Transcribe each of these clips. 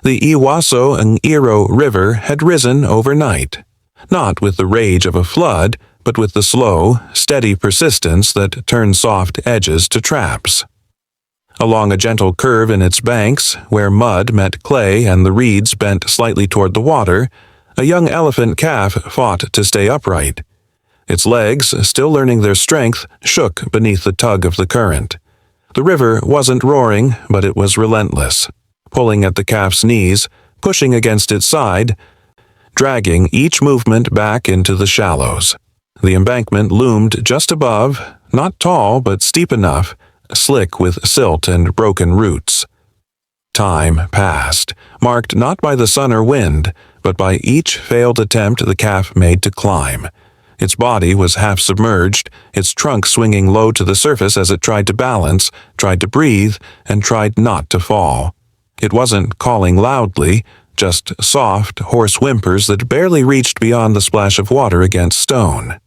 The Iwaso and Iro River had risen overnight, not with the rage of a flood, but with the slow, steady persistence that turns soft edges to traps. Along a gentle curve in its banks, where mud met clay and the reeds bent slightly toward the water, a young elephant calf fought to stay upright. Its legs, still learning their strength, shook beneath the tug of the current. The river wasn't roaring, but it was relentless, pulling at the calf's knees, pushing against its side, dragging each movement back into the shallows. The embankment loomed just above, not tall but steep enough, slick with silt and broken roots. Time passed, marked not by the sun or wind, but by each failed attempt the calf made to climb. Its body was half submerged, its trunk swinging low to the surface as it tried to balance, tried to breathe, and tried not to fall. It wasn't calling loudly, just soft, hoarse whimpers that barely reached beyond the splash of water against stone.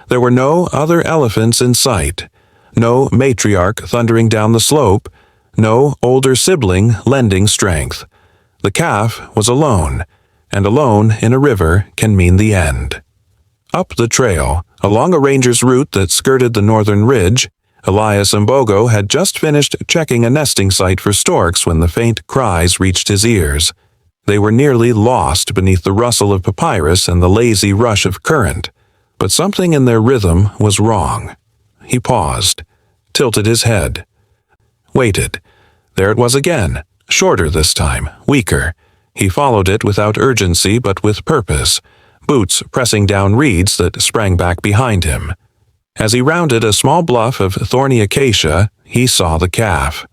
There were no other elephants in sight, no matriarch thundering down the slope, no older sibling lending strength. The calf was alone, and alone in a river can mean the end. Up the trail, along a ranger's route that skirted the northern ridge, Elias Mbogo had just finished checking a nesting site for storks when the faint cries reached his ears. They were nearly lost beneath the rustle of papyrus and the lazy rush of current, but something in their rhythm was wrong. He paused, tilted his head, waited. There it was again, shorter this time, weaker. He followed it without urgency but with purpose, boots pressing down reeds that sprang back behind him. As he rounded a small bluff of thorny acacia, he saw the calf.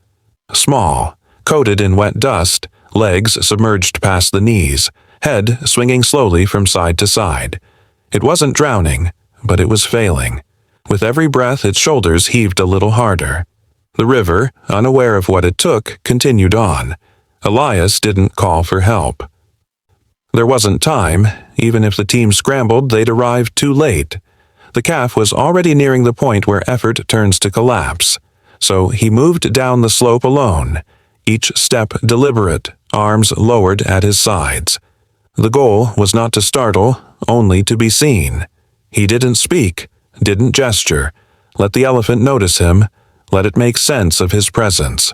Small, coated in wet dust, legs submerged past the knees, head swinging slowly from side to side. It wasn't drowning, but it was failing. With every breath, its shoulders heaved a little harder. The river, unaware of what it took, continued on. Elias didn't call for help. There wasn't time. Even if the team scrambled, they'd arrive too late. The calf was already nearing the point where effort turns to collapse. So he moved down the slope alone, each step deliberate, arms lowered at his sides. The goal was not to startle, only to be seen. He didn't speak, didn't gesture. Let the elephant notice him, let it make sense of his presence.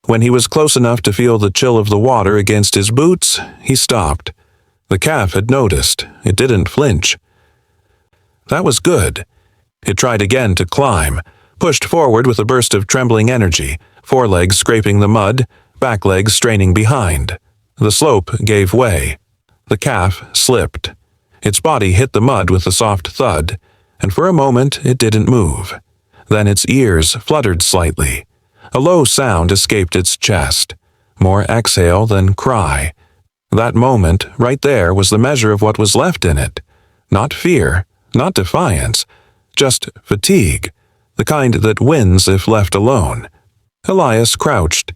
When he was close enough to feel the chill of the water against his boots, he stopped. The calf had noticed. It didn't flinch. That was good. It tried again to climb, pushed forward with a burst of trembling energy, forelegs scraping the mud, back legs straining behind. The slope gave way. The calf slipped. Its body hit the mud with a soft thud, and for a moment it didn't move. Then its ears fluttered slightly. A low sound escaped its chest, more exhale than cry. That moment, right there, was the measure of what was left in it. Not fear, not defiance, just fatigue, the kind that wins if left alone. Elias crouched,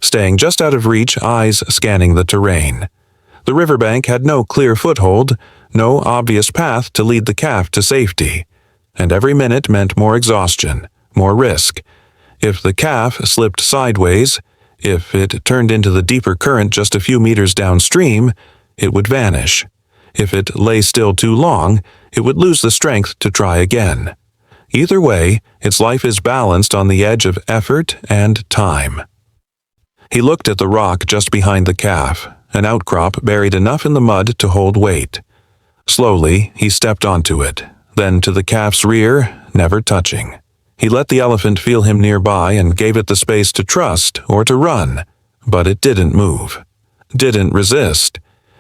staying just out of reach, eyes scanning the terrain. The riverbank had no clear foothold, no obvious path to lead the calf to safety, and every minute meant more exhaustion, more risk. If the calf slipped sideways, if it turned into the deeper current just a few meters downstream, it would vanish. If it lay still too long, it would lose the strength to try again. Either way, its life is balanced on the edge of effort and time. He looked at the rock just behind the calf, an outcrop buried enough in the mud to hold weight. Slowly, he stepped onto it, then to the calf's rear, never touching. He let the elephant feel him nearby and gave it the space to trust or to run, but it didn't move, didn't resist.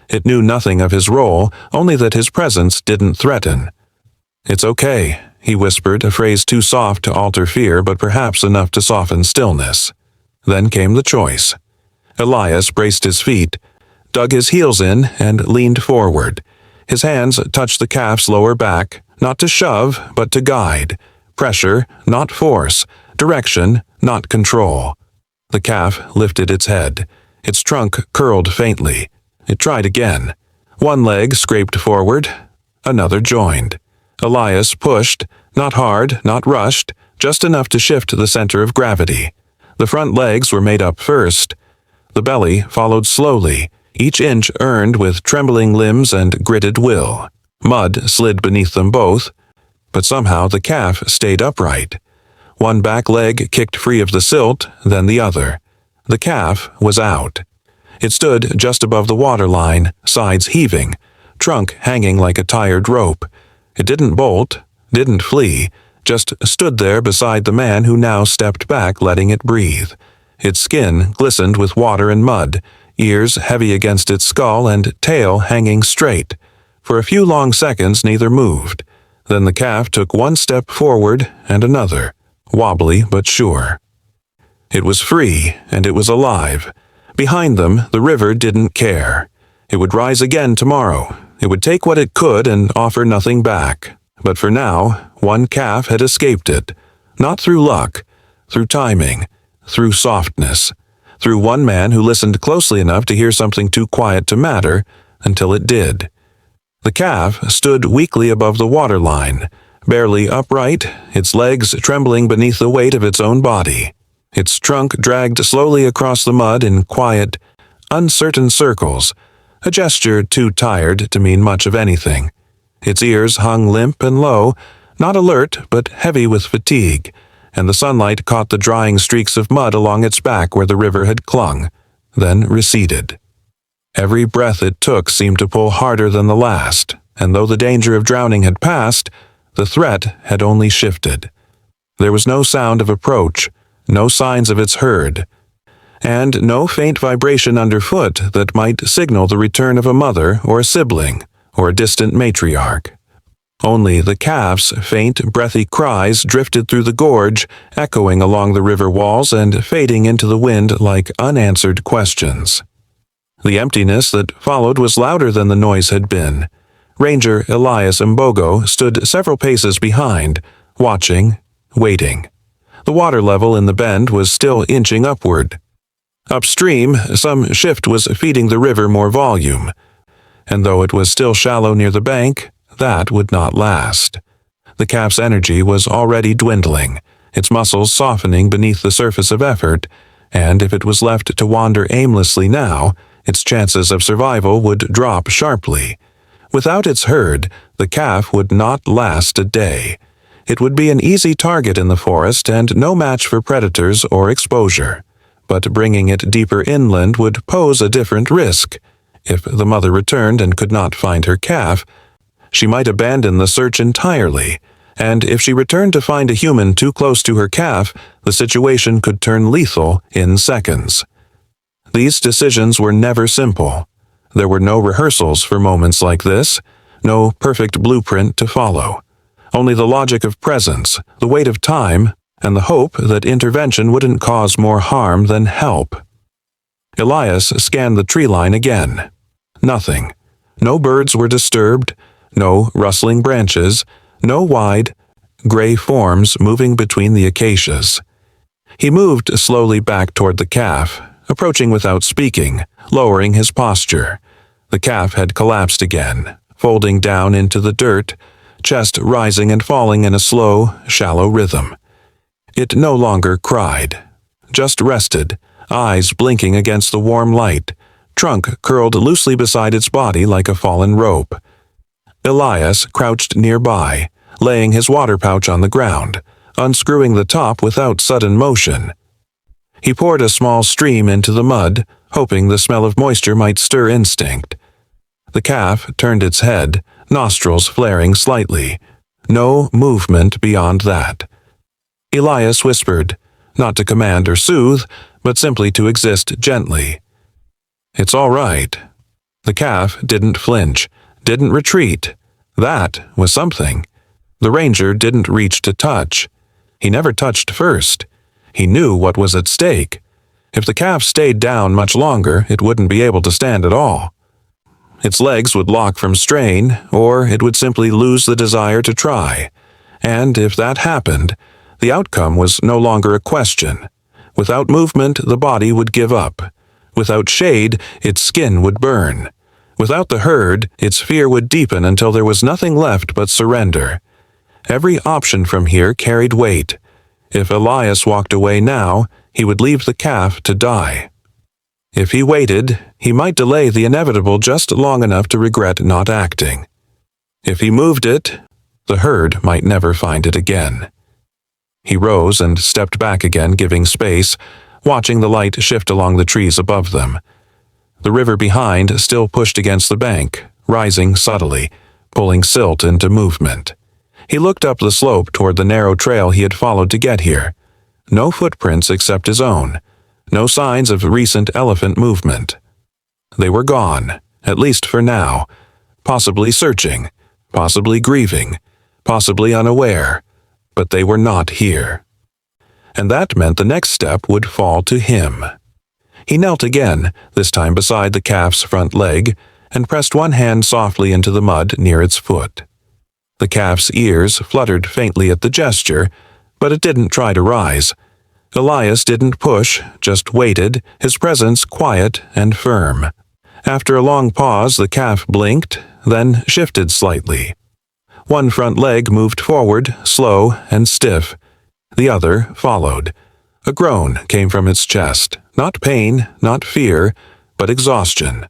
It knew nothing of his role, only that his presence didn't threaten. "It's okay," he whispered, a phrase too soft to alter fear, but perhaps enough to soften stillness. Then came the choice. Elias braced his feet, dug his heels in, and leaned forward. His hands touched the calf's lower back, not to shove, but to guide. Pressure, not force. Direction, not control. The calf lifted its head. Its trunk curled faintly. It tried again. One leg scraped forward. Another joined. Elias pushed, not hard, not rushed, just enough to shift the center of gravity. The front legs were made up first. The belly followed slowly, each inch earned with trembling limbs and gritted will. Mud slid beneath them both, but somehow the calf stayed upright. One back leg kicked free of the silt, then the other. The calf was out. It stood just above the waterline, sides heaving, trunk hanging like a tired rope. It didn't bolt, didn't flee, just stood there beside the man who now stepped back, letting it breathe. Its skin glistened with water and mud, ears heavy against its skull and tail hanging straight. For a few long seconds neither moved. Then the calf took one step forward and another, wobbly but sure. It was free, and it was alive. Behind them, the river didn't care. It would rise again tomorrow. It would take what it could and offer nothing back. But for now, one calf had escaped it. Not through luck, through timing, through softness, through one man who listened closely enough to hear something too quiet to matter until it did. The calf stood weakly above the waterline, barely upright, its legs trembling beneath the weight of its own body. Its trunk dragged slowly across the mud in quiet, uncertain circles, a gesture too tired to mean much of anything. Its ears hung limp and low, not alert but heavy with fatigue, and the sunlight caught the drying streaks of mud along its back where the river had clung, then receded. Every breath it took seemed to pull harder than the last, and though the danger of drowning had passed, the threat had only shifted. There was no sound of approach, no signs of its herd, and no faint vibration underfoot that might signal the return of a mother or a sibling or a distant matriarch. Only the calf's faint, breathy cries drifted through the gorge, echoing along the river walls and fading into the wind like unanswered questions. The emptiness that followed was louder than the noise had been. Ranger Elias Mbogo stood several paces behind, watching, waiting. The water level in the bend was still inching upward. Upstream, some shift was feeding the river more volume, and though it was still shallow near the bank, that would not last. The calf's energy was already dwindling, its muscles softening beneath the surface of effort, and if it was left to wander aimlessly now, its chances of survival would drop sharply. Without its herd, the calf would not last a day. It would be an easy target in the forest and no match for predators or exposure. But bringing it deeper inland would pose a different risk. If the mother returned and could not find her calf, she might abandon the search entirely, and if she returned to find a human too close to her calf, the situation could turn lethal in seconds. These decisions were never simple. There were no rehearsals for moments like this, no perfect blueprint to follow. Only the logic of presence, the weight of time, and the hope that intervention wouldn't cause more harm than help. Elias scanned the tree line again. Nothing. No birds were disturbed, no rustling branches, no wide, gray forms moving between the acacias. He moved slowly back toward the calf, approaching without speaking, lowering his posture. The calf had collapsed again, folding down into the dirt, chest rising and falling in a slow, shallow rhythm. It no longer cried, just rested, eyes blinking against the warm light, trunk curled loosely beside its body like a fallen rope. Elias crouched nearby, laying his water pouch on the ground, unscrewing the top without sudden motion. He poured a small stream into the mud, hoping the smell of moisture might stir instinct. The calf turned its head, nostrils flaring slightly. No movement beyond that. Elias whispered, not to command or soothe, but simply to exist gently. "It's all right." The calf didn't flinch, didn't retreat. That was something. The ranger didn't reach to touch. He never touched first. He knew what was at stake. If the calf stayed down much longer, it wouldn't be able to stand at all. Its legs would lock from strain, or it would simply lose the desire to try. And if that happened, the outcome was no longer a question. Without movement, the body would give up. Without shade, its skin would burn. Without the herd, its fear would deepen until there was nothing left but surrender. Every option from here carried weight. If Elias walked away now, he would leave the calf to die. If he waited, he might delay the inevitable just long enough to regret not acting. If he moved it, the herd might never find it again. He rose and stepped back again, giving space, watching the light shift along the trees above them. The river behind still pushed against the bank, rising subtly, pulling silt into movement. He looked up the slope toward the narrow trail he had followed to get here. No footprints except his own. No signs of recent elephant movement. They were gone, at least for now, possibly searching, possibly grieving, possibly unaware, but they were not here. And that meant the next step would fall to him. He knelt again, this time beside the calf's front leg, and pressed one hand softly into the mud near its foot. The calf's ears fluttered faintly at the gesture, but it didn't try to rise. Elias didn't push, just waited, his presence quiet and firm. After a long pause, the calf blinked, then shifted slightly. One front leg moved forward, slow and stiff. The other followed. A groan came from its chest, not pain, not fear, but exhaustion.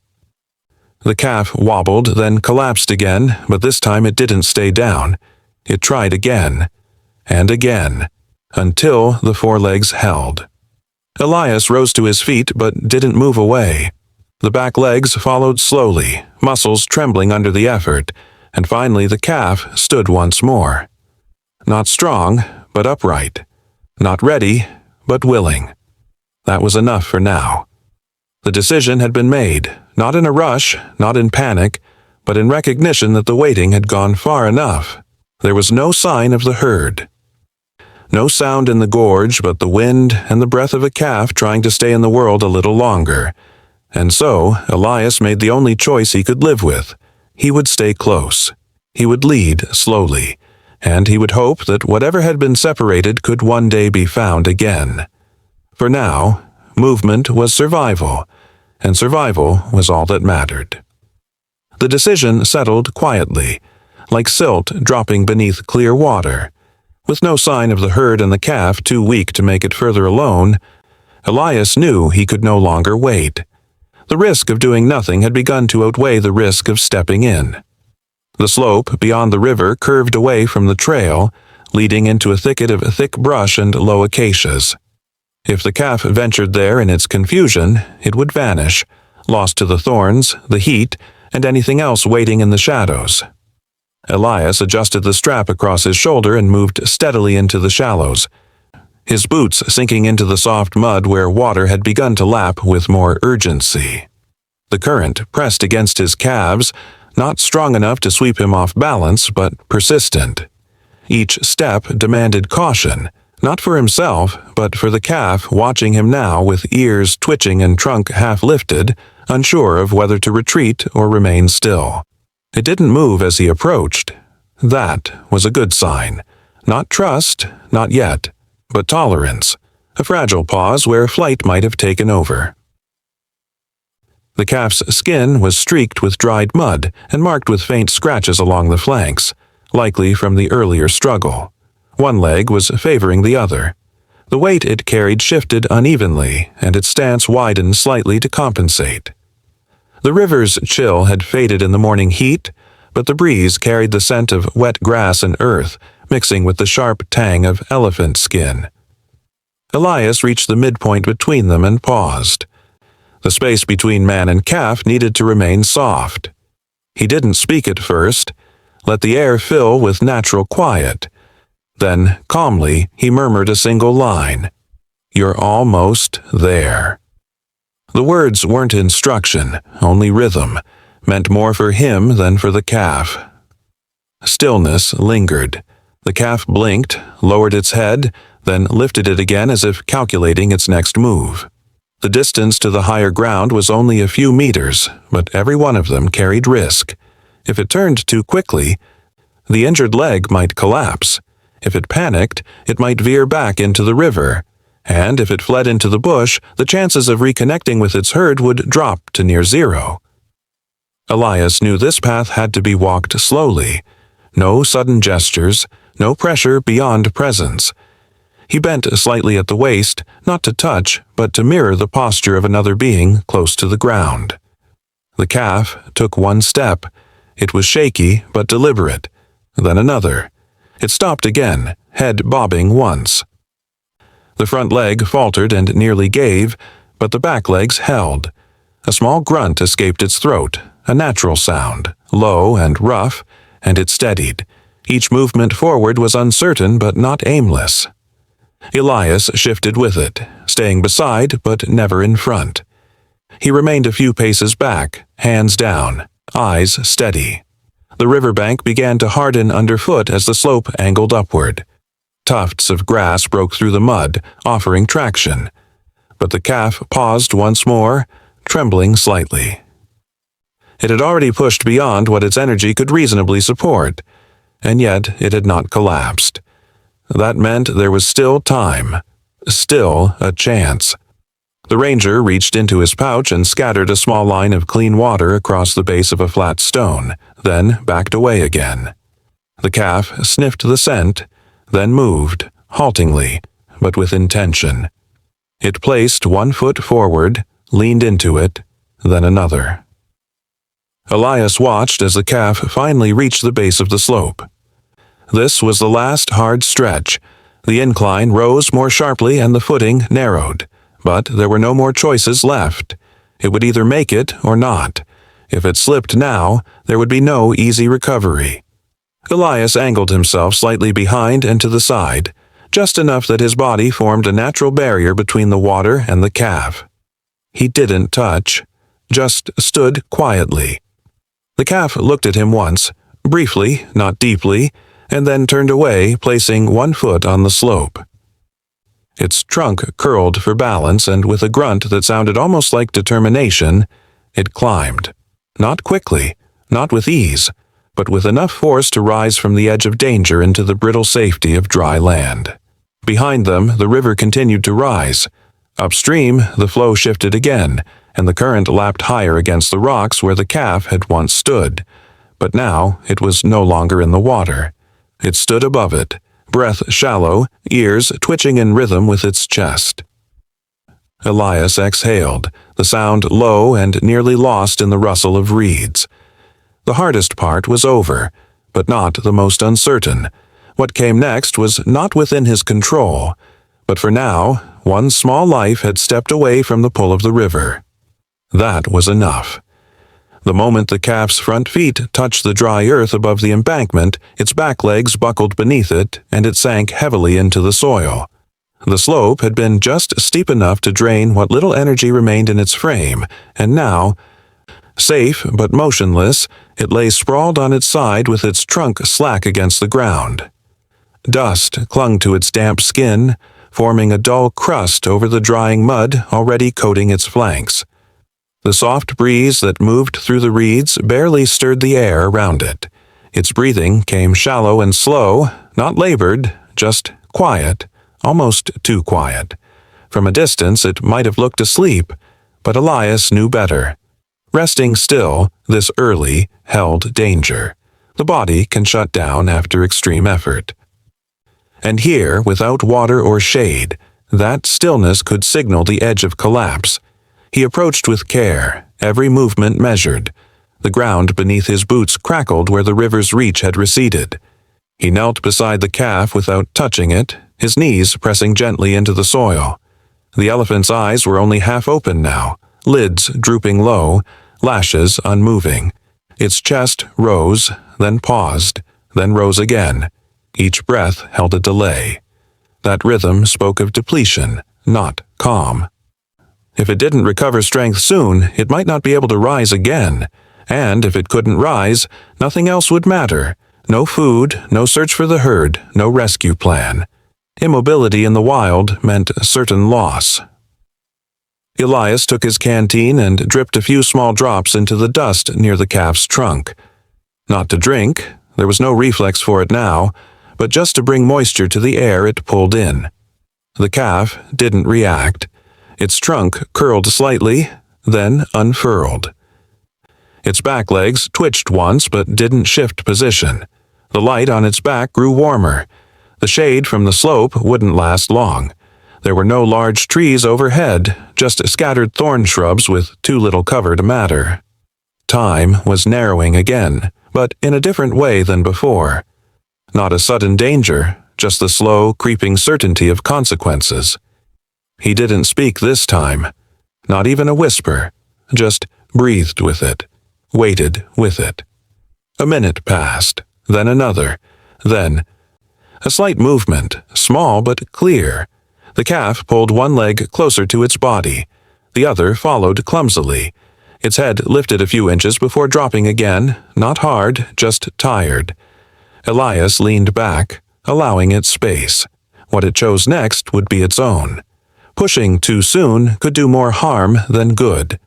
The calf wobbled, then collapsed again, but this time it didn't stay down. It tried again, and again, until the forelegs held. Elias rose to his feet but didn't move away. The back legs followed slowly, muscles trembling under the effort, and finally the calf stood once more. Not strong, but upright. Not ready, but willing. That was enough for now. The decision had been made, not in a rush, not in panic, but in recognition that the waiting had gone far enough. There was no sign of the herd. No sound in the gorge but the wind and the breath of a calf trying to stay in the world a little longer. And so, Elias made the only choice he could live with. He would stay close. He would lead slowly. And he would hope that whatever had been separated could one day be found again. For now, movement was survival, and survival was all that mattered. The decision settled quietly, like silt dropping beneath clear water. With no sign of the herd and the calf too weak to make it further alone, Elias knew he could no longer wait. The risk of doing nothing had begun to outweigh the risk of stepping in. The slope beyond the river curved away from the trail, leading into a thicket of thick brush and low acacias. If the calf ventured there in its confusion, it would vanish, lost to the thorns, the heat, and anything else waiting in the shadows. Elias adjusted the strap across his shoulder and moved steadily into the shallows, his boots sinking into the soft mud where water had begun to lap with more urgency. The current pressed against his calves, not strong enough to sweep him off balance, but persistent. Each step demanded caution, not for himself, but for the calf watching him now with ears twitching and trunk half lifted, unsure of whether to retreat or remain still. It didn't move as he approached. That was a good sign. Not trust, not yet, but tolerance, a fragile pause where flight might have taken over. The calf's skin was streaked with dried mud and marked with faint scratches along the flanks, likely from the earlier struggle. One leg was favoring the other. The weight it carried shifted unevenly, and its stance widened slightly to compensate. The river's chill had faded in the morning heat, but the breeze carried the scent of wet grass and earth, mixing with the sharp tang of elephant skin. Elias reached the midpoint between them and paused. The space between man and calf needed to remain soft. He didn't speak at first, let the air fill with natural quiet. Then, calmly, he murmured a single line. "You're almost there." The words weren't instruction, only rhythm, meant more for him than for the calf. Stillness lingered. The calf blinked, lowered its head, then lifted it again as if calculating its next move. The distance to the higher ground was only a few meters, but every one of them carried risk. If it turned too quickly, the injured leg might collapse. If it panicked, it might veer back into the river. And if it fled into the bush, the chances of reconnecting with its herd would drop to near zero. Elias knew this path had to be walked slowly. No sudden gestures, no pressure beyond presence. He bent slightly at the waist, not to touch, but to mirror the posture of another being close to the ground. The calf took one step. It was shaky but deliberate. Then another. It stopped again, head bobbing once. The front leg faltered and nearly gave, but the back legs held. A small grunt escaped its throat, a natural sound, low and rough, and it steadied. Each movement forward was uncertain but not aimless. Elias shifted with it, staying beside but never in front. He remained a few paces back, hands down, eyes steady. The riverbank began to harden underfoot as the slope angled upward. Tufts of grass broke through the mud, offering traction. But the calf paused once more, trembling slightly. It had already pushed beyond what its energy could reasonably support, and yet it had not collapsed. That meant there was still time, still a chance. The ranger reached into his pouch and scattered a small line of clean water across the base of a flat stone, then backed away again. The calf sniffed the scent, then moved, haltingly, but with intention. It placed one foot forward, leaned into it, then another. Elias watched as the calf finally reached the base of the slope. This was the last hard stretch. The incline rose more sharply and the footing narrowed. But there were no more choices left. It would either make it or not. If it slipped now, there would be no easy recovery. Elias angled himself slightly behind and to the side, just enough that his body formed a natural barrier between the water and the calf. He didn't touch, just stood quietly. The calf looked at him once, briefly, not deeply, and then turned away, placing one foot on the slope. Its trunk curled for balance, and with a grunt that sounded almost like determination, it climbed. Not quickly, not with ease, but with enough force to rise from the edge of danger into the brittle safety of dry land. Behind them, the river continued to rise. Upstream, the flow shifted again, and the current lapped higher against the rocks where the calf had once stood. But now it was no longer in the water. It stood above it, breath shallow, ears twitching in rhythm with its chest. Elias exhaled, the sound low and nearly lost in the rustle of reeds. The hardest part was over, but not the most uncertain. What came next was not within his control, but for now, one small life had stepped away from the pull of the river. That was enough. The moment the calf's front feet touched the dry earth above the embankment, its back legs buckled beneath it, and it sank heavily into the soil. The slope had been just steep enough to drain what little energy remained in its frame, and now, safe but motionless, it lay sprawled on its side with its trunk slack against the ground. Dust clung to its damp skin, forming a dull crust over the drying mud already coating its flanks. The soft breeze that moved through the reeds barely stirred the air around it. Its breathing came shallow and slow, not labored, just quiet, almost too quiet. From a distance it might have looked asleep, but Elias knew better. Resting still, this early, held danger. The body can shut down after extreme effort. And here, without water or shade, that stillness could signal the edge of collapse. He approached with care, every movement measured. The ground beneath his boots crackled where the river's reach had receded. He knelt beside the calf without touching it, his knees pressing gently into the soil. The elephant's eyes were only half open now, lids drooping low, lashes unmoving. Its chest rose, then paused, then rose again. Each breath held a delay. That rhythm spoke of depletion, not calm. If it didn't recover strength soon, it might not be able to rise again. And if it couldn't rise, nothing else would matter. No food, no search for the herd, no rescue plan. Immobility in the wild meant certain loss. Elias took his canteen and dripped a few small drops into the dust near the calf's trunk. Not to drink, there was no reflex for it now, but just to bring moisture to the air it pulled in. The calf didn't react. Its trunk curled slightly, then unfurled. Its back legs twitched once but didn't shift position. The light on its back grew warmer. The shade from the slope wouldn't last long. There were no large trees overhead, just scattered thorn shrubs with too little cover to matter. Time was narrowing again, but in a different way than before. Not a sudden danger, just the slow, creeping certainty of consequences. He didn't speak this time. Not even a whisper, just breathed with it, waited with it. A minute passed, then another, then a slight movement, small but clear. The calf pulled one leg closer to its body. The other followed clumsily. Its head lifted a few inches before dropping again, not hard, just tired. Elias leaned back, allowing it space. What it chose next would be its own. Pushing too soon could do more harm than good.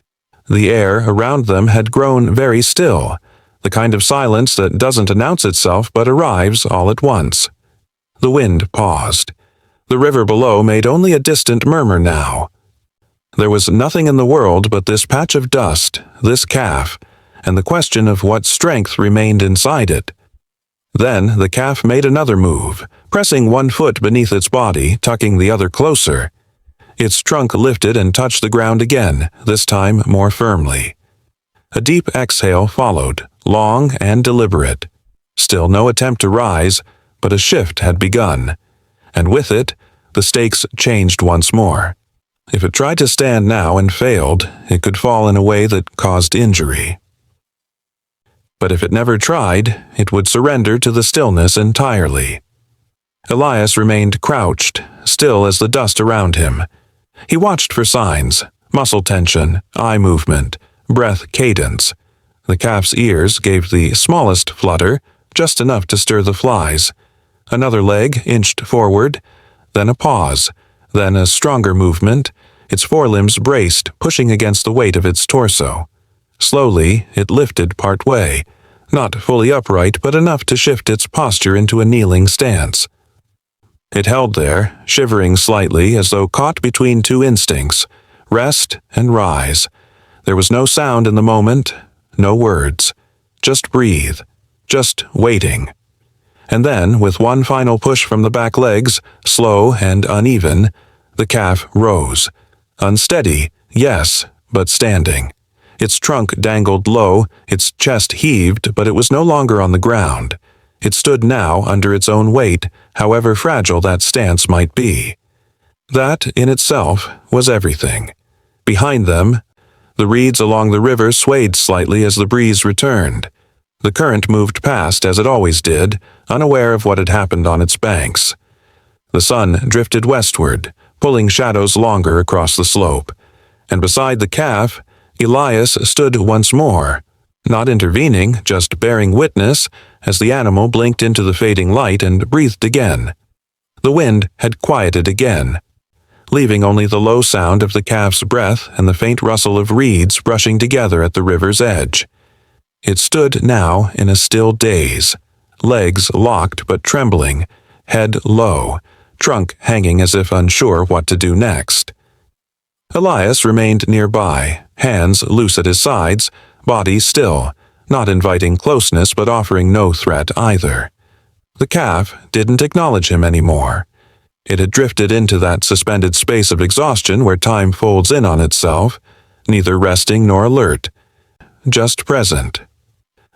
The air around them had grown very still, the kind of silence that doesn't announce itself but arrives all at once. The wind paused. The river below made only a distant murmur now. There was nothing in the world but this patch of dust, this calf, and the question of what strength remained inside it. Then the calf made another move, pressing one foot beneath its body, tucking the other closer. Its trunk lifted and touched the ground again, this time more firmly. A deep exhale followed, long and deliberate. Still no attempt to rise, but a shift had begun, and with it, the stakes changed once more. If it tried to stand now and failed, it could fall in a way that caused injury. But if it never tried, it would surrender to the stillness entirely. Elias remained crouched, still as the dust around him. He watched for signs, muscle tension, eye movement, breath cadence. The calf's ears gave the smallest flutter, just enough to stir the flies. Another leg inched forward, then a pause, then a stronger movement. Its forelimbs braced, pushing against the weight of its torso. Slowly, it lifted part way, not fully upright, but enough to shift its posture into a kneeling stance. It held there, shivering slightly as though caught between two instincts, rest and rise. There was no sound in the moment, no words. Just breathe, just waiting. And then, with one final push from the back legs, slow and uneven, the calf rose. Unsteady, yes, but standing. Its trunk dangled low, its chest heaved, but it was no longer on the ground. It stood now under its own weight, however fragile that stance might be. That, in itself, was everything. Behind them, the reeds along the river swayed slightly as the breeze returned. The current moved past as it always did, unaware of what had happened on its banks. The sun drifted westward, pulling shadows longer across the slope, and beside the calf, Elias stood once more, not intervening, just bearing witness, as the animal blinked into the fading light and breathed again. The wind had quieted again, leaving only the low sound of the calf's breath and the faint rustle of reeds brushing together at the river's edge. It stood now in a still daze, legs locked but trembling, head low, trunk hanging as if unsure what to do next. Elias remained nearby, hands loose at his sides, body still, not inviting closeness but offering no threat either. The calf didn't acknowledge him anymore. It had drifted into that suspended space of exhaustion where time folds in on itself, neither resting nor alert, just present.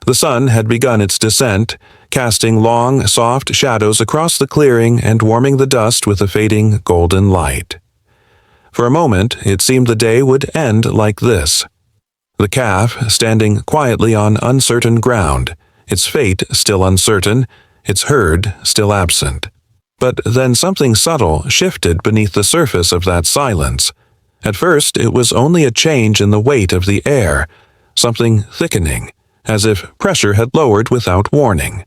The sun had begun its descent, casting long, soft shadows across the clearing and warming the dust with a fading golden light. For a moment, it seemed the day would end like this. The calf standing quietly on uncertain ground, its fate still uncertain, its herd still absent. But then something subtle shifted beneath the surface of that silence. At first, it was only a change in the weight of the air, something thickening, as if pressure had lowered without warning.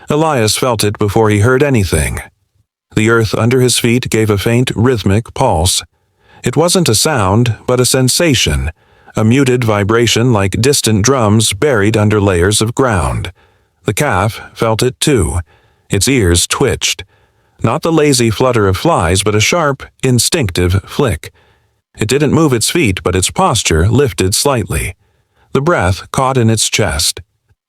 Elias felt it before he heard anything. The earth under his feet gave a faint rhythmic pulse. It wasn't a sound, but a sensation, a muted vibration like distant drums buried under layers of ground. The calf felt it too. Its ears twitched. Not the lazy flutter of flies, but a sharp, instinctive flick. It didn't move its feet, but its posture lifted slightly. The breath caught in its chest.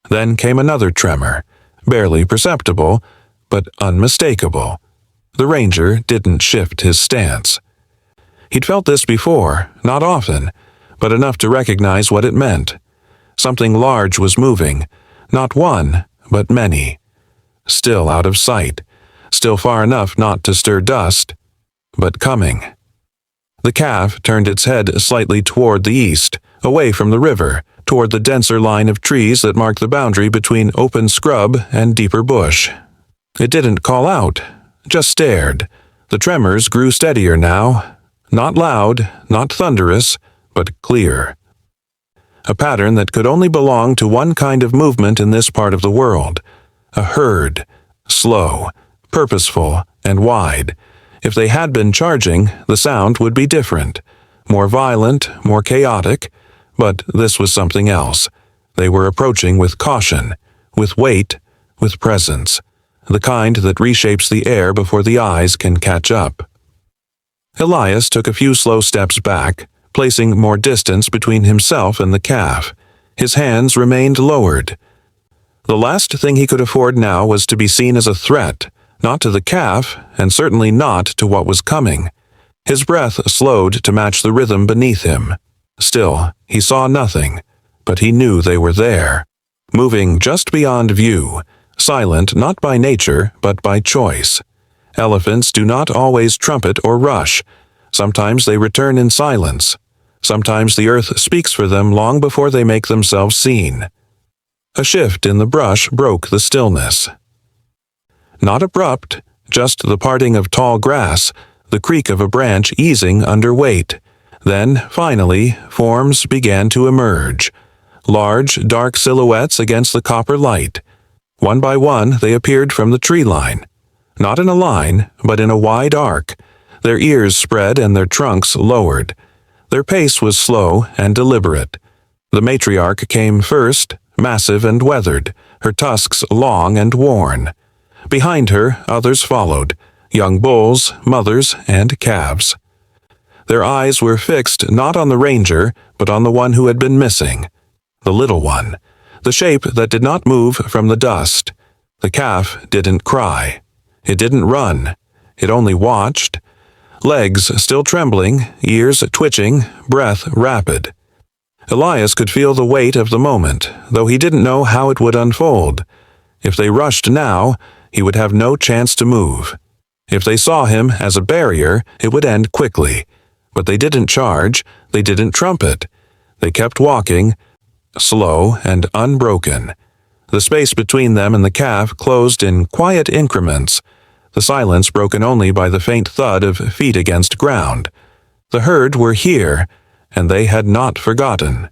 Then came another tremor, barely perceptible, but unmistakable. The ranger didn't shift his stance. He'd felt this before, not often, but enough to recognize what it meant. Something large was moving, not one, but many. Still out of sight, still far enough not to stir dust, but coming. The calf turned its head slightly toward the east, away from the river, toward the denser line of trees that marked the boundary between open scrub and deeper bush. It didn't call out, just stared. The tremors grew steadier now, not loud, not thunderous, but clear. A pattern that could only belong to one kind of movement in this part of the world. A herd, slow, purposeful, and wide. If they had been charging, the sound would be different. More violent, more chaotic, but this was something else. They were approaching with caution, with weight, with presence. The kind that reshapes the air before the eyes can catch up. Elias took a few slow steps back, placing more distance between himself and the calf. His hands remained lowered. The last thing he could afford now was to be seen as a threat, not to the calf, and certainly not to what was coming. His breath slowed to match the rhythm beneath him. Still, he saw nothing, but he knew they were there, moving just beyond view, silent not by nature, but by choice. Elephants do not always trumpet or rush. Sometimes they return in silence. Sometimes the earth speaks for them long before they make themselves seen. A shift in the brush broke the stillness. Not abrupt, just the parting of tall grass, the creak of a branch easing under weight. Then, finally, forms began to emerge. Large, dark silhouettes against the copper light. One by one, they appeared from the tree line. Not in a line, but in a wide arc. Their ears spread and their trunks lowered. Their pace was slow and deliberate. The matriarch came first, massive and weathered, her tusks long and worn. Behind her, others followed, young bulls, mothers, and calves. Their eyes were fixed not on the ranger, but on the one who had been missing. The little one. The shape that did not move from the dust. The calf didn't cry. It didn't run. It only watched. Legs still trembling, ears twitching, breath rapid. Elias could feel the weight of the moment, though he didn't know how it would unfold. If they rushed now, he would have no chance to move. If they saw him as a barrier, it would end quickly. But they didn't charge, they didn't trumpet. They kept walking, slow and unbroken. The space between them and the calf closed in quiet increments, the silence broken only by the faint thud of feet against ground. The herd were here, and they had not forgotten.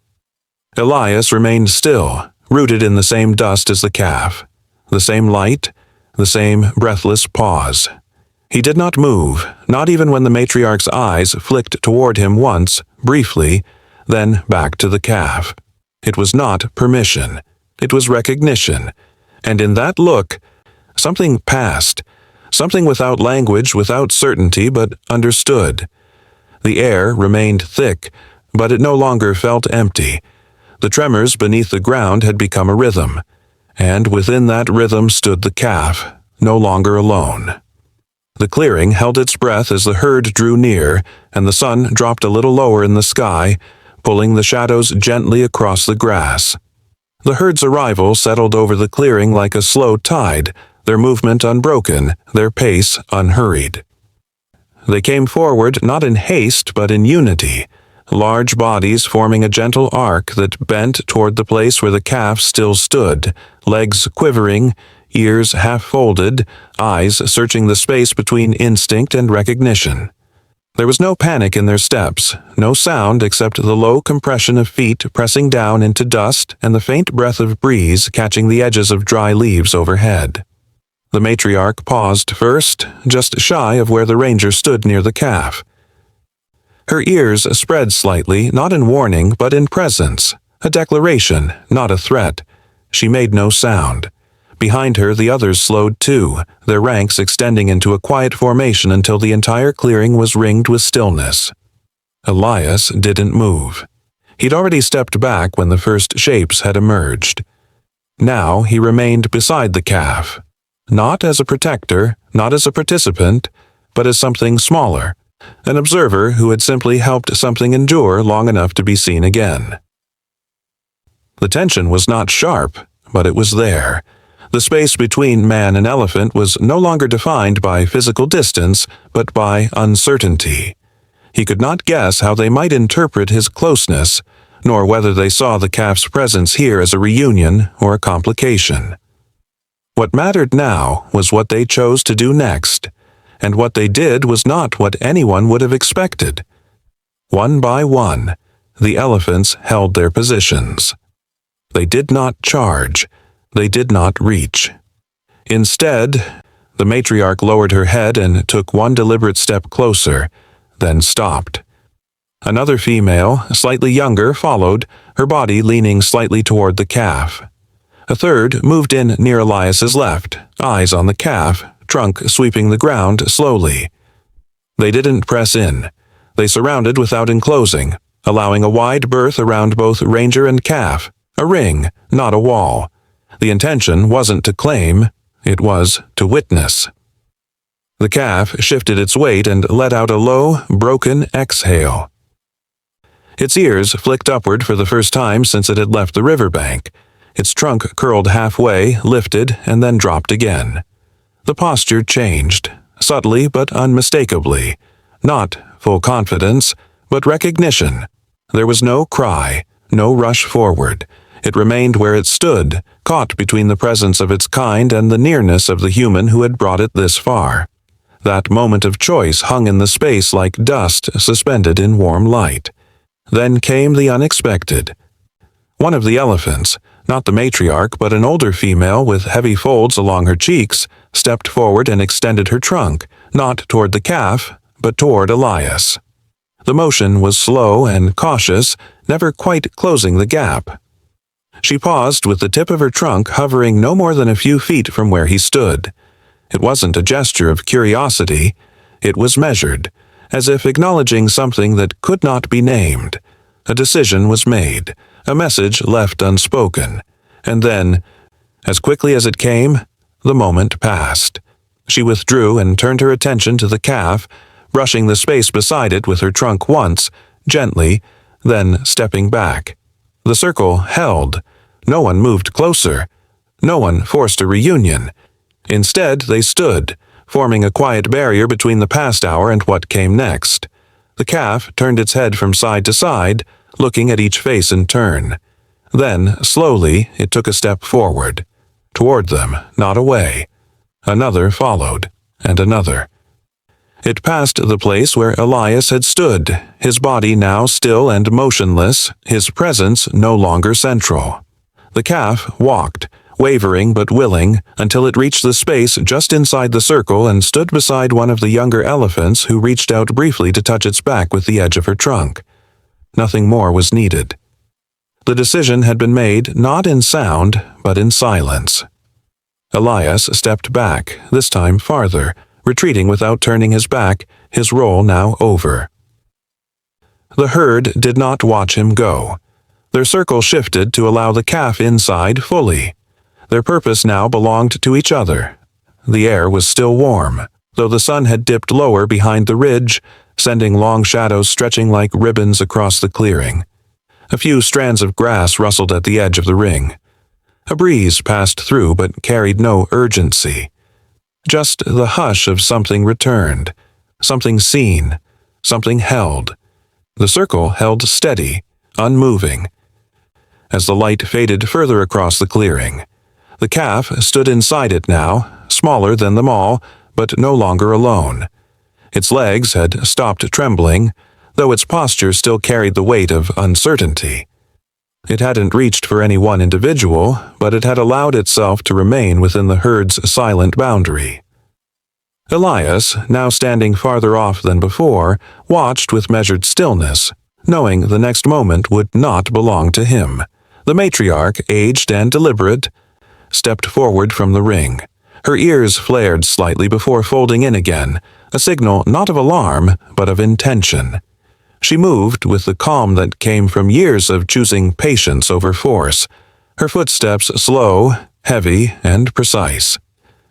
Elias remained still, rooted in the same dust as the calf, the same light, the same breathless pause. He did not move, not even when the matriarch's eyes flicked toward him once, briefly, then back to the calf. It was not permission. It was recognition. And in that look, something passed, something without language, without certainty, but understood. The air remained thick, but it no longer felt empty. The tremors beneath the ground had become a rhythm, and within that rhythm stood the calf, no longer alone. The clearing held its breath as the herd drew near, and the sun dropped a little lower in the sky, pulling the shadows gently across the grass. The herd's arrival settled over the clearing like a slow tide, their movement unbroken, their pace unhurried. They came forward not in haste but in unity, large bodies forming a gentle arc that bent toward the place where the calf still stood, legs quivering, ears half-folded, eyes searching the space between instinct and recognition. There was no panic in their steps, no sound except the low compression of feet pressing down into dust and the faint breath of breeze catching the edges of dry leaves overhead. The matriarch paused first, just shy of where the ranger stood near the calf. Her ears spread slightly, not in warning, but in presence, a declaration, not a threat. She made no sound. Behind her, the others slowed too, their ranks extending into a quiet formation until the entire clearing was ringed with stillness. Elias didn't move. He'd already stepped back when the first shapes had emerged. Now he remained beside the calf, not as a protector, not as a participant, but as something smaller, an observer who had simply helped something endure long enough to be seen again. The tension was not sharp, but it was there. The space between man and elephant was no longer defined by physical distance, but by uncertainty. He could not guess how they might interpret his closeness, nor whether they saw the calf's presence here as a reunion or a complication. What mattered now was what they chose to do next, and what they did was not what anyone would have expected. One by one, the elephants held their positions. They did not charge. They did not reach. Instead, the matriarch lowered her head and took one deliberate step closer, then stopped. Another female, slightly younger, followed, her body leaning slightly toward the calf. A third moved in near Elias's left, eyes on the calf, trunk sweeping the ground slowly. They didn't press in. They surrounded without enclosing, allowing a wide berth around both ranger and calf, a ring, not a wall. The intention wasn't to claim, it was to witness. The calf shifted its weight and let out a low, broken exhale. Its ears flicked upward for the first time since it had left the riverbank. Its trunk curled halfway, lifted, and then dropped again. The posture changed, subtly but unmistakably. Not full confidence, but recognition. There was no cry, no rush forward. It remained where it stood, caught between the presence of its kind and the nearness of the human who had brought it this far. That moment of choice hung in the space like dust suspended in warm light. Then came the unexpected. One of the elephants, not the matriarch but an older female with heavy folds along her cheeks, stepped forward and extended her trunk, not toward the calf, but toward Elias. The motion was slow and cautious, never quite closing the gap. She paused with the tip of her trunk hovering no more than a few feet from where he stood. It wasn't a gesture of curiosity. It was measured, as if acknowledging something that could not be named. A decision was made, a message left unspoken, and then, as quickly as it came, the moment passed. She withdrew and turned her attention to the calf, brushing the space beside it with her trunk once, gently, then stepping back. The circle held. No one moved closer. No one forced a reunion. Instead, they stood, forming a quiet barrier between the past hour and what came next. The calf turned its head from side to side, looking at each face in turn. Then, slowly, it took a step forward. Toward them, not away. Another followed, and another. It passed the place where Elias had stood, his body now still and motionless, his presence no longer central. The calf walked, wavering but willing, until it reached the space just inside the circle and stood beside one of the younger elephants who reached out briefly to touch its back with the edge of her trunk. Nothing more was needed. The decision had been made not in sound, but in silence. Elias stepped back, this time farther, retreating without turning his back, his role now over. The herd did not watch him go. Their circle shifted to allow the calf inside fully. Their purpose now belonged to each other. The air was still warm, though the sun had dipped lower behind the ridge, sending long shadows stretching like ribbons across the clearing. A few strands of grass rustled at the edge of the ring. A breeze passed through but carried no urgency. Just the hush of something returned, something seen, something held. The circle held steady, unmoving. As the light faded further across the clearing, the calf stood inside it now, smaller than them all, but no longer alone. Its legs had stopped trembling, though its posture still carried the weight of uncertainty. It hadn't reached for any one individual, but it had allowed itself to remain within the herd's silent boundary. Elias, now standing farther off than before, watched with measured stillness, knowing the next moment would not belong to him. The matriarch, aged and deliberate, stepped forward from the ring. Her ears flared slightly before folding in again, a signal not of alarm, but of intention. She moved with the calm that came from years of choosing patience over force, her footsteps slow, heavy, and precise.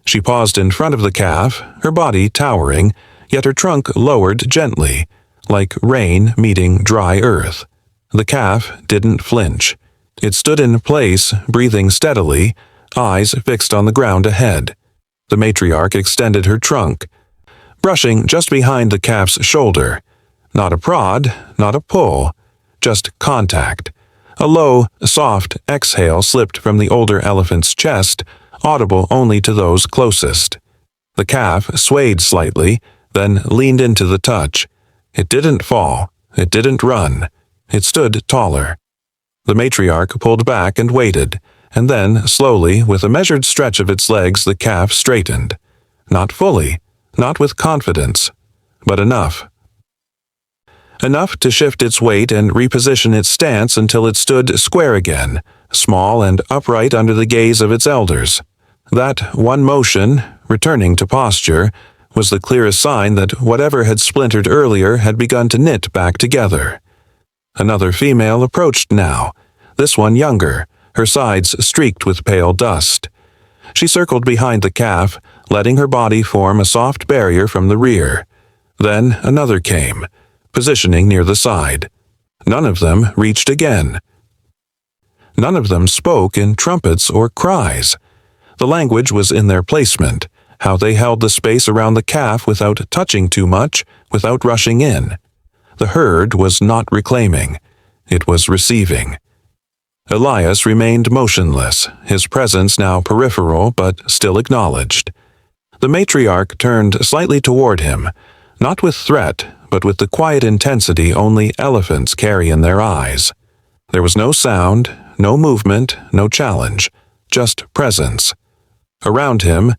She paused in front of the calf, her body towering, yet her trunk lowered gently, like rain meeting dry earth. The calf didn't flinch. It stood in place, breathing steadily, eyes fixed on the ground ahead. The matriarch extended her trunk, brushing just behind the calf's shoulder. Not a prod, not a pull, just contact. A low, soft exhale slipped from the older elephant's chest, audible only to those closest. The calf swayed slightly, then leaned into the touch. It didn't fall. It didn't run. It stood taller. The matriarch pulled back and waited, and then, slowly, with a measured stretch of its legs, the calf straightened. Not fully, not with confidence, but enough. Enough to shift its weight and reposition its stance until it stood square again, small and upright under the gaze of its elders. That one motion, returning to posture, was the clearest sign that whatever had splintered earlier had begun to knit back together. Another female approached now, this one younger, her sides streaked with pale dust. She circled behind the calf, letting her body form a soft barrier from the rear. Then another came, positioning near the side. None of them reached again. None of them spoke in trumpets or cries. The language was in their placement, how they held the space around the calf without touching too much, without rushing in. The herd was not reclaiming. It was receiving. Elias remained motionless, his presence now peripheral but still acknowledged. The matriarch turned slightly toward him, not with threat, but with the quiet intensity only elephants carry in their eyes. There was no sound, no movement, no challenge, just presence. Around him,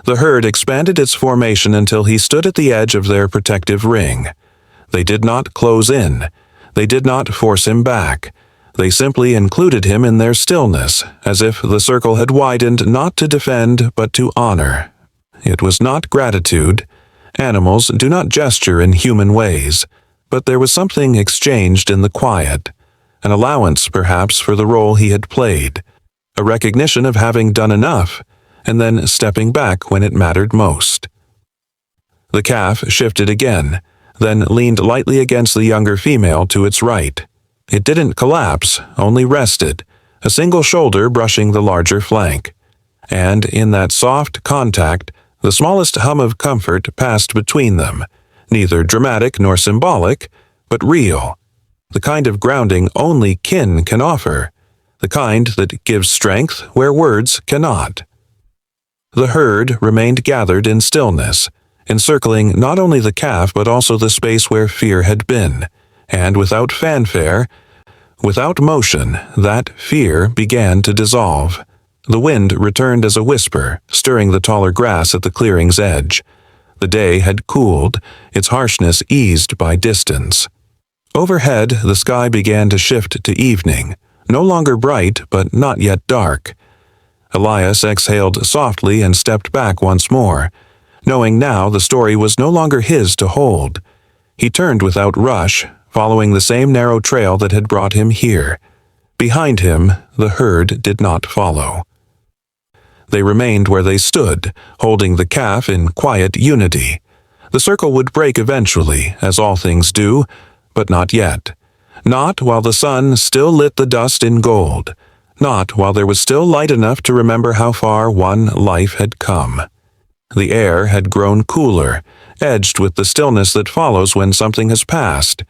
the herd expanded its formation until he stood at the edge of their protective ring. They did not close in. They did not force him back. They simply included him in their stillness, as if the circle had widened not to defend but to honor. It was not gratitude. Animals do not gesture in human ways, but there was something exchanged in the quiet, an allowance perhaps for the role he had played, a recognition of having done enough, and then stepping back when it mattered most. The calf shifted again, then leaned lightly against the younger female to its right. It didn't collapse, only rested, a single shoulder brushing the larger flank. And in that soft contact, the smallest hum of comfort passed between them, neither dramatic nor symbolic, but real, the kind of grounding only kin can offer, the kind that gives strength where words cannot. The herd remained gathered in stillness, encircling not only the calf but also the space where fear had been, and without fanfare, without motion, that fear began to dissolve. The wind returned as a whisper, stirring the taller grass at the clearing's edge. The day had cooled, its harshness eased by distance. Overhead, the sky began to shift to evening, no longer bright but not yet dark. Elias exhaled softly and stepped back once more, knowing now the story was no longer his to hold. He turned without rush, following the same narrow trail that had brought him here. Behind him, the herd did not follow. They remained where they stood, holding the calf in quiet unity. The circle would break eventually, as all things do, but not yet. Not while the sun still lit the dust in gold. Not while there was still light enough to remember how far one life had come. The air had grown cooler, edged with the stillness that follows when something has passed,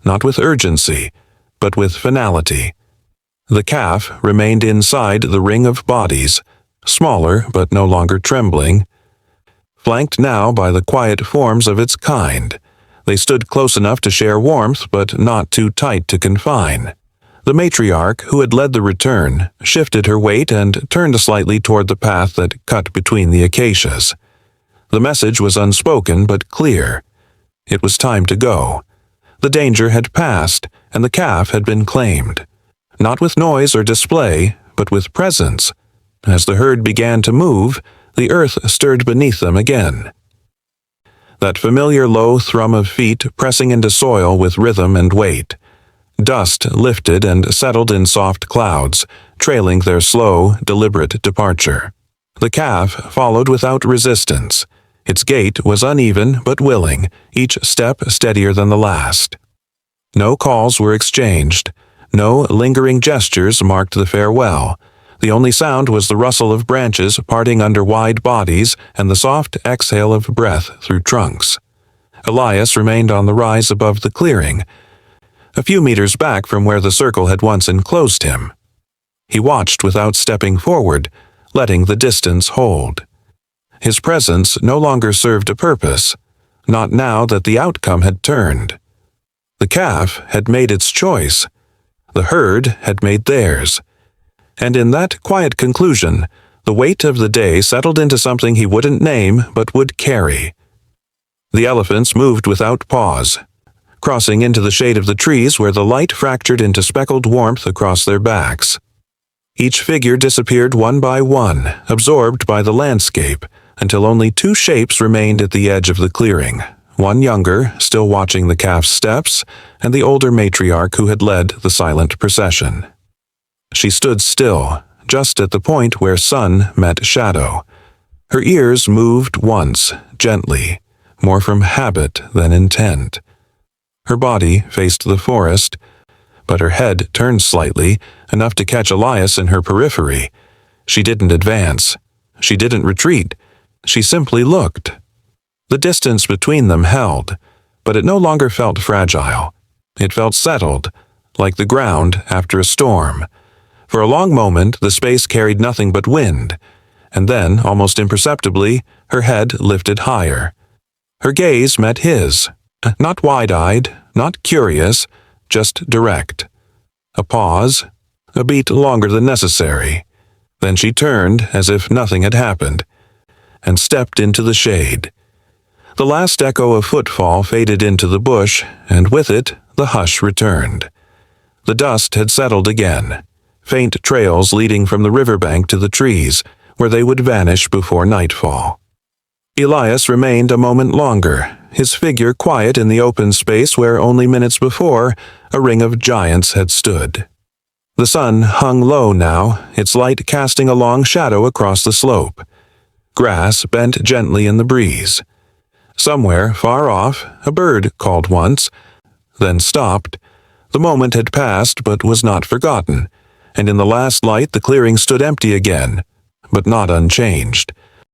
not with urgency, but with finality. The calf remained inside the ring of bodies, smaller but no longer trembling, flanked now by the quiet forms of its kind. They stood close enough to share warmth but not too tight to confine. The matriarch, who had led the return, shifted her weight and turned slightly toward the path that cut between the acacias. The message was unspoken but clear. It was time to go. The danger had passed, and the calf had been claimed. Not with noise or display, but with presence. As the herd began to move, the earth stirred beneath them again. That familiar low thrum of feet pressing into soil with rhythm and weight. Dust lifted and settled in soft clouds, trailing their slow, deliberate departure. The calf followed without resistance. Its gait was uneven but willing, each step steadier than the last. No calls were exchanged. No lingering gestures marked the farewell. The only sound was the rustle of branches parting under wide bodies and the soft exhale of breath through trunks. Elias remained on the rise above the clearing, a few meters back from where the circle had once enclosed him. He watched without stepping forward, letting the distance hold. His presence no longer served a purpose, not now that the outcome had turned. The calf had made its choice. The herd had made theirs. And in that quiet conclusion, the weight of the day settled into something he wouldn't name but would carry. The elephants moved without pause, crossing into the shade of the trees where the light fractured into speckled warmth across their backs. Each figure disappeared one by one, absorbed by the landscape, until only two shapes remained at the edge of the clearing, one younger, still watching the calf's steps, and the older matriarch who had led the silent procession. She stood still, just at the point where sun met shadow. Her ears moved once, gently, more from habit than intent. Her body faced the forest, but her head turned slightly, enough to catch Elias in her periphery. She didn't advance. She didn't retreat. She simply looked. The distance between them held, but it no longer felt fragile. It felt settled, like the ground after a storm. For a long moment, the space carried nothing but wind, and then, almost imperceptibly, her head lifted higher. Her gaze met his, not wide-eyed, not curious, just direct. A pause, a beat longer than necessary. Then she turned as if nothing had happened, and stepped into the shade. The last echo of footfall faded into the bush, and with it, the hush returned. The dust had settled again, faint trails leading from the riverbank to the trees, where they would vanish before nightfall. Elias remained a moment longer, his figure quiet in the open space where only minutes before a ring of giants had stood. The sun hung low now, its light casting a long shadow across the slope. Grass bent gently in the breeze. Somewhere, far off, a bird called once, then stopped. The moment had passed but was not forgotten, and in the last light the clearing stood empty again, but not unchanged.